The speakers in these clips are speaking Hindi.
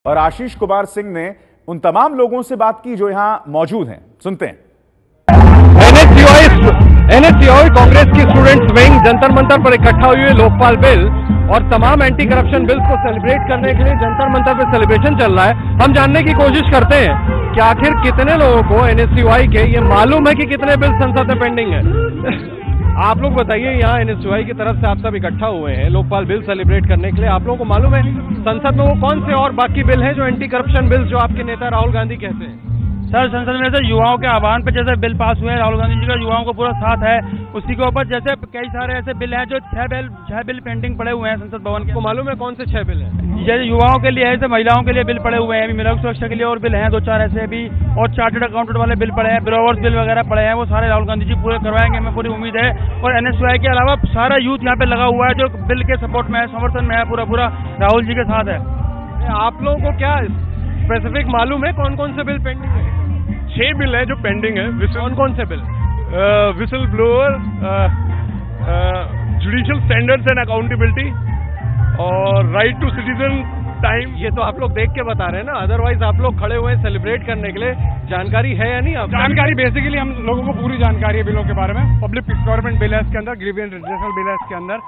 और आशीष कुमार सिंह ने उन तमाम लोगों से बात की जो यहां मौजूद हैं। सुनते हैं। एनएसयूआई कांग्रेस की स्टूडेंट्स विंग जंतर मंतर पर इकट्ठा हुई है। लोकपाल बिल और तमाम एंटी करप्शन बिल्स को सेलिब्रेट करने के लिए जंतर मंतर पर सेलिब्रेशन चल रहा है। हम जानने की कोशिश करते हैं कि आखिर कितने लोगों को एनएसयूआई के ये मालूम है कि कितने बिल संसद में पेंडिंग है। आप लोग बताइए, यहाँ एनएसयूआई की तरफ से आप सब इकट्ठा हुए हैं लोकपाल बिल सेलिब्रेट करने के लिए। आप लोगों को मालूम है संसद में वो कौन से और बाकी बिल हैं जो एंटी करप्शन बिल्स जो आपके नेता राहुल गांधी कहते हैं? सर, संसद में जैसे युवाओं के आह्वान पे जैसे बिल पास हुए हैं, राहुल गांधी जी का युवाओं को पूरा साथ है। उसी के ऊपर जैसे कई सारे ऐसे बिल हैं जो छह बिल पेंडिंग पड़े हुए हैं संसद भवन के। मालूम है कौन से 6 बिल हैं? जैसे युवाओं के लिए है, जैसे महिलाओं के लिए बिल पड़े हुए हैं, अभी महिला सुरक्षा के लिए और बिल हैं 2-4 ऐसे भी, और चार्टर्ड अकाउंटेंट वाले बिल पड़े हैं, ब्रोवर्स बिल वगैरह पड़े हैं। वो सारे राहुल गांधी जी पूरे करवाएंगे, हमें पूरी उम्मीद है। और एनएसयूआई के अलावा सारा यूथ यहाँ पे लगा हुआ है जो बिल के सपोर्ट में है, समर्थन में है, पूरा राहुल जी के साथ है। आप लोगों को क्या स्पेसिफिक मालूम है कौन कौन से बिल पेंडिंग है? 6 बिल है जो पेंडिंग है। कौन से bill? Whistle blower, judicial standards and accountability और राइट टू सिटीजन टाइम। ये तो आप लोग देख के बता रहे हैं ना, अदरवाइज आप लोग खड़े हुए हैं सेलिब्रेट करने के लिए। जानकारी है या नहीं? आप जानकारी बेसिकली हम लोगों को पूरी जानकारी है बिलों के बारे में। पब्लिक प्रोक्योरमेंट बिल है इसके अंदर, ग्रीवियंस रिड्रेसल बिल है इसके अंदर,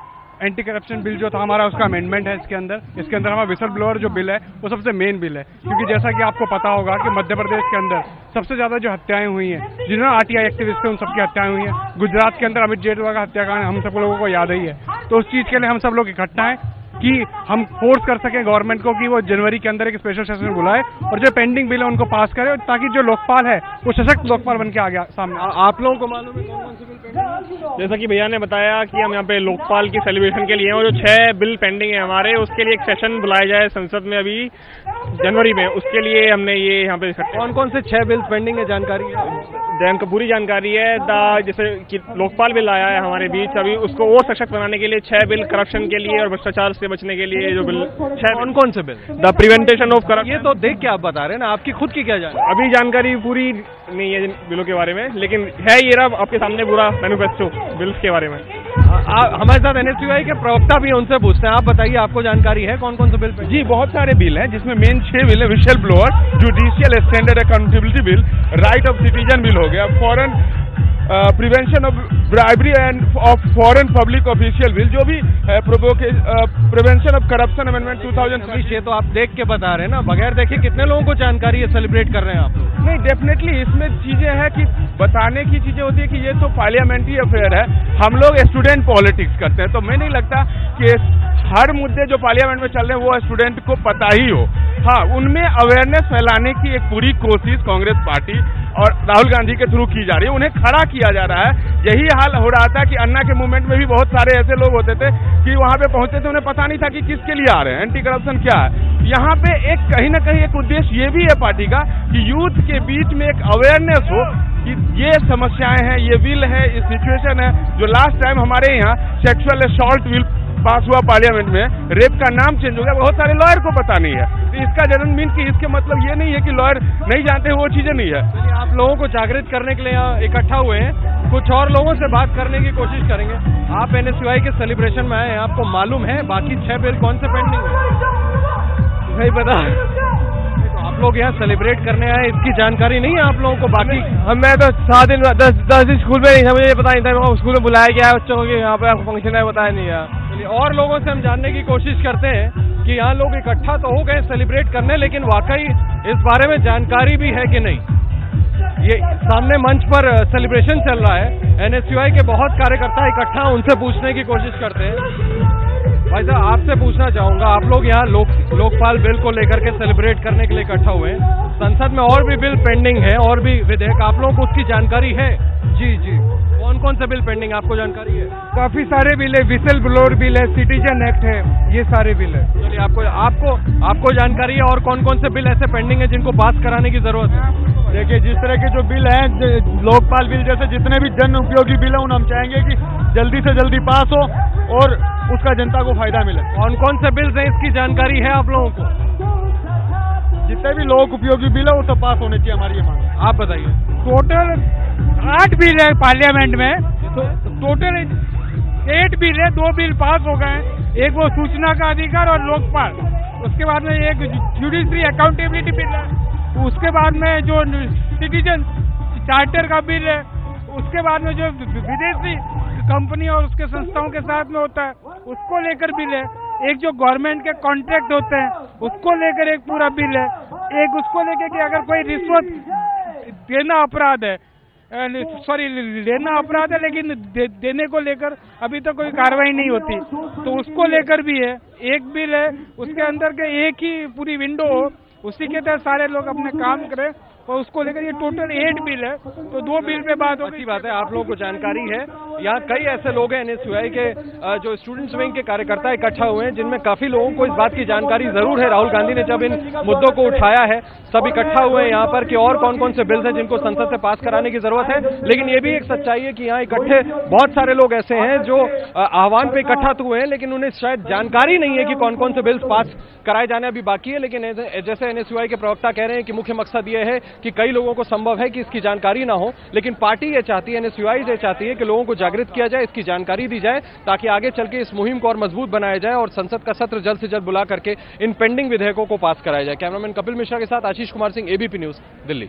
एंटी करप्शन बिल जो था हमारा उसका अमेंडमेंट है इसके अंदर हमारा विसल ब्लोअर जो बिल है वो सबसे मेन बिल है। क्योंकि जैसा कि आपको पता होगा कि मध्य प्रदेश के अंदर सबसे ज्यादा जो हत्याएं हुई हैं, जिन्होंने आरटीआई एक्टिविस्ट थे उन सबकी हत्याएं हुई हैं। गुजरात के अंदर अमित जेठवा का हत्याकांड हम सब लोगों को याद ही है। तो उस चीज के लिए हम सब लोग इकट्ठा हैं कि हम फोर्स कर सकें गवर्नमेंट को कि वो जनवरी के अंदर एक स्पेशल सेशन बुलाए और जो पेंडिंग बिल है उनको पास करे, ताकि जो लोकपाल है वो सशक्त लोकपाल बन के आ गया सामने। आप लोगों को मालूम है कौन से बिल पेंडिंग? जैसा कि भैया ने बताया कि हम यहाँ पे लोकपाल की सेलिब्रेशन के लिए हैं और जो 6 बिल पेंडिंग है हमारे, उसके लिए एक सेशन बुलाया जाए संसद में अभी जनवरी में। उसके लिए हमने ये यहाँ पे कौन से 6 बिल पेंडिंग है जानकारी है? को पूरी जानकारी है। जैसे कि लोकपाल बिल आया है हमारे बीच अभी, उसको और सशक्त बनाने के लिए 6 बिल करप्शन के लिए और भ्रष्टाचार से बचने के लिए जो बिल 6 कौन से bill? The prevention of corruption. ये तो देख के आप बता रहे हैं ना, आपकी खुद की क्या जानकारी? अभी जानकारी पूरी नहीं है बिलों के बारे में, लेकिन है ये रहा आपके सामने पूरा मैनिफेस्टो बिल्स के बारे में। हमारे साथ एनएसयूआई के प्रवक्ता भी है, उनसे पूछते हैं। आप बताइए, आपको जानकारी है कौन कौन से बिल? जी, बहुत सारे बिल हैं जिसमें मेन 6 बिल है। We shall blower, judicial standard accountability bill, right of citizen bill हो गया, foreign prevention of bribery end of foreign public official bill, जो भी प्रिवेंशन ऑफ करप्शन अमेंडमेंट 2000। ये तो आप देख के बता रहे हैं ना, बगैर देखे कितने लोगों को जानकारी है सेलिब्रेट कर रहे हैं आप? नहीं, डेफिनेटली इसमें चीजें हैं कि बताने की चीजें होती है कि ये तो पार्लियामेंट्री अफेयर है, हम लोग स्टूडेंट पॉलिटिक्स करते हैं। तो मैं नहीं लगता कि हर मुद्दे जो पार्लियामेंट में चल रहे हैं वो स्टूडेंट को पता ही हो। हाँ, उनमें अवेयरनेस फैलाने की एक पूरी कोशिश कांग्रेस पार्टी और राहुल गांधी के थ्रू की जा रही है, उन्हें खड़ा किया जा रहा है। यही हाल हो रहा था कि अन्ना के मूवमेंट में भी बहुत सारे ऐसे लोग होते थे कि वहां पे पहुंचते थे, उन्हें पता नहीं था कि किसके लिए आ रहे हैं, एंटी करप्शन क्या है। यहाँ पे एक कहीं ना कहीं एक उद्देश्य ये भी है पार्टी का कि यूथ के बीच में एक अवेयरनेस हो कि ये समस्याएं हैं, ये बिल है, ये सिचुएशन है। जो लास्ट टाइम हमारे यहाँ सेक्सुअल असॉल्ट बिल पास हुआ पार्लियामेंट में, रेप का नाम चेंज हो गया, बहुत सारे लॉयर को पता नहीं है। तो इसका जन्म मीन कि इसके मतलब ये नहीं है कि लॉयर नहीं जानते, वो चीजें नहीं है। आप लोगों को जागृत करने के लिए यहाँ इकट्ठा हुए हैं, कुछ और लोगों से बात करने की कोशिश करेंगे। आप एनएसयूआई के सेलिब्रेशन में आए हैं, आपको मालूम है बाकी 6 बिल कौन से पेंडिंग है? नहीं पता। आप लोग यहाँ सेलिब्रेट करने आए, इसकी जानकारी नहीं है आप लोगों को? बाकी मैं तो 7 दिन 10 दिन स्कूल में नहीं था, मुझे पता नहीं था स्कूल में बुलाया गया है बच्चों को कि यहाँ पे आपको फंक्शन है, बताया नहीं है। और लोगों से हम जानने की कोशिश करते हैं कि यहाँ लोग इकट्ठा तो हो गए सेलिब्रेट करने, लेकिन वाकई इस बारे में जानकारी भी है कि नहीं। ये सामने मंच पर सेलिब्रेशन चल रहा है, एनएसयूआई के बहुत कार्यकर्ता इकट्ठा, उनसे पूछने की कोशिश करते हैं। भाई साहब, आपसे पूछना चाहूंगा, आप लोग यहाँ लोकपाल बिल को लेकर के सेलिब्रेट करने के लिए इकट्ठा हुए हैं। संसद में और भी बिल पेंडिंग है, और भी विधेयक, आप लोगों को उसकी जानकारी है? जी, कौन से बिल पेंडिंग आपको जानकारी है? काफी सारे बिल है, विसल ब्लोअर बिल है, सिटीजन एक्ट है, ये सारे बिल है। चलिए, आपको जानकारी है और कौन से बिल ऐसे पेंडिंग है जिनको पास कराने की जरूरत है? देखिए, जिस तरह के जो बिल हैं, लोकपाल बिल जैसे जितने भी जन उपयोगी बिल हैं, हम चाहेंगे कि जल्दी से जल्दी पास हो और उसका जनता को फायदा मिले। कौन से बिल्स हैं इसकी जानकारी है आप लोगों को? जितने भी लोक उपयोगी बिल है वो सब पास होने चाहिए, हमारी ये मांग। आप बताइए। टोटल 8 बिल है पार्लियामेंट में, टोटल 8 बिल है, 2 बिल पास हो गए हैं, एक वो सूचना का अधिकार और लोकपाल, उसके बाद में एक जुडिशरी अकाउंटेबिलिटी बिल है, उसके बाद में जो सिटीजन चार्टर का बिल है, उसके बाद में जो विदेशी कंपनी और उसके संस्थाओं के साथ में होता है उसको लेकर बिल है, एक जो गवर्नमेंट के कॉन्ट्रैक्ट होते हैं उसको लेकर एक पूरा बिल है, एक उसको लेकर कि अगर कोई रिश्वत देना अपराध है, सॉरी लेना अपराध है लेकिन देने को लेकर अभी तक कोई कार्रवाई नहीं होती तो उसको लेकर भी है एक बिल है, उसके अंदर के एक ही पूरी विंडो हो उसी के तहत सारे लोग अपने काम करें और उसको लेकर ये टोटल 8 बिल है, तो 2 बिल पे बात हो। अच्छी बात है, आप लोगों को जानकारी है। यहाँ कई ऐसे लोग हैं एनएसयूआई के जो स्टूडेंट्स विंग के कार्यकर्ता इकट्ठा हुए हैं जिनमें काफी लोगों को इस बात की जानकारी जरूर है। राहुल गांधी ने जब इन मुद्दों को उठाया है सब इकट्ठा हुए हैं यहाँ पर कि और कौन कौन से बिल्स हैं जिनको संसद से पास कराने की जरूरत है, लेकिन ये भी एक सच्चाई है कि यहाँ इकट्ठे बहुत सारे लोग ऐसे हैं जो आह्वान पे इकट्ठा तो हुए हैं लेकिन उन्हें शायद जानकारी नहीं है कि कौन कौन से बिल्स पास कराए जाने अभी बाकी है। लेकिन जैसे एनएसयूआई के प्रवक्ता कह रहे हैं कि मुख्य मकसद ये है कि कई लोगों को संभव है कि इसकी जानकारी ना हो, लेकिन पार्टी ये चाहती है, एनएसयूआई ये चाहती है कि लोगों को जागृत किया जाए, इसकी जानकारी दी जाए ताकि आगे चल के इस मुहिम को और मजबूत बनाया जाए और संसद का सत्र जल्द से जल्द बुला करके इन पेंडिंग विधेयकों को पास कराया जाए। कैमरामैन कपिल मिश्रा के साथ आशीष कुमार सिंह, एबीपी न्यूज, दिल्ली।